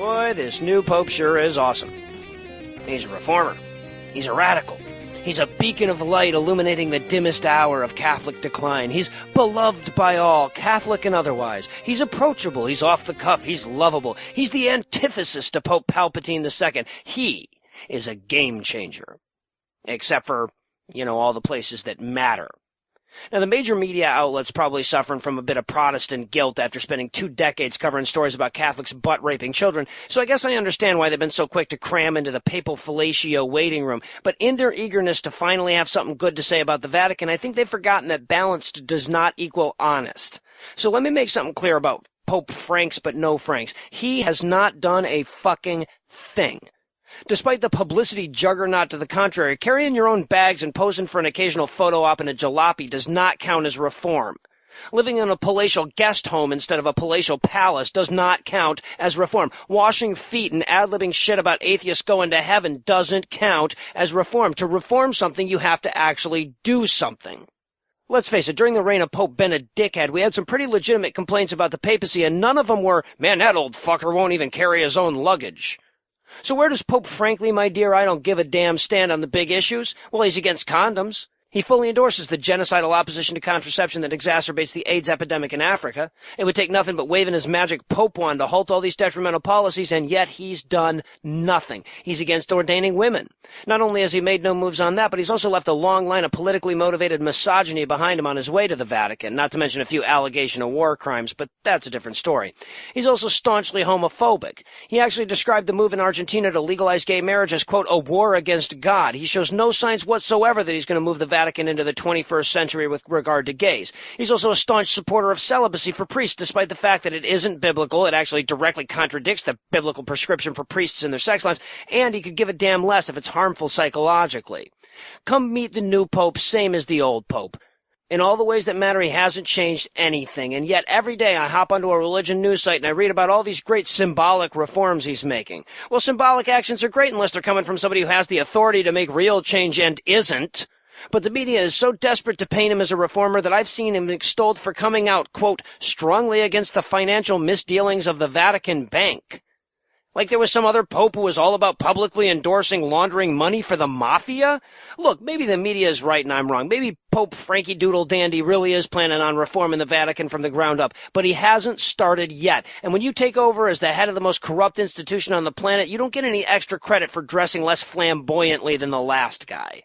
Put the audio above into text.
Boy, this new pope sure is awesome. He's a reformer. He's a radical. He's a beacon of light illuminating the dimmest hour of Catholic decline. He's beloved by all, Catholic and otherwise. He's approachable. He's off the cuff. He's lovable. He's the antithesis to Pope Palpatine II. He is a game changer. Except for, all the places that matter. Now, the major media outlets probably suffering from a bit of Protestant guilt after spending 2 decades covering stories about Catholics butt-raping children, so I guess I understand why they've been so quick to cram into the papal fellatio waiting room. But in their eagerness to finally have something good to say about the Vatican, I think they've forgotten that balanced does not equal honest. So let me make something clear about Pope Franks but no Franks. He has not done a fucking thing. Despite the publicity juggernaut to the contrary, carrying your own bags and posing for an occasional photo op in a jalopy does not count as reform. Living in a palatial guest home instead of a palatial palace does not count as reform. Washing feet and ad-libbing shit about atheists going to heaven doesn't count as reform. To reform something, you have to actually do something. Let's face it, during the reign of Pope Benedictad, we had some pretty legitimate complaints about the papacy, and none of them were, man, that old fucker won't even carry his own luggage. So where does Pope Frankly, my dear, I don't give a damn stand on the big issues? Well, he's against condoms. He fully endorses the genocidal opposition to contraception that exacerbates the AIDS epidemic in Africa. It would take nothing but waving his magic pope wand to halt all these detrimental policies, and yet he's done nothing. He's against ordaining women. Not only has he made no moves on that, but he's also left a long line of politically motivated misogyny behind him on his way to the Vatican, not to mention a few allegations of war crimes, but that's a different story. He's also staunchly homophobic. He actually described the move in Argentina to legalize gay marriage as, quote, a war against God. He shows no signs whatsoever that he's going to move the Vatican into the 21st century with regard to gays. He's also a staunch supporter of celibacy for priests, despite the fact that it isn't biblical. It actually directly contradicts the biblical prescription for priests and their sex lives, and he could give a damn less if it's harmful psychologically. Come meet the new pope, same as the old pope. In all the ways that matter, he hasn't changed anything, and yet every day I hop onto a religion news site and I read about all these great symbolic reforms he's making. Well, symbolic actions are great unless they're coming from somebody who has the authority to make real change and isn't. But the media is so desperate to paint him as a reformer that I've seen him extolled for coming out, quote, strongly against the financial misdealings of the Vatican Bank. Like there was some other pope who was all about publicly endorsing laundering money for the mafia? Look, maybe the media is right and I'm wrong. Maybe Pope Frankie Doodle Dandy really is planning on reforming the Vatican from the ground up. But he hasn't started yet. And when you take over as the head of the most corrupt institution on the planet, you don't get any extra credit for dressing less flamboyantly than the last guy.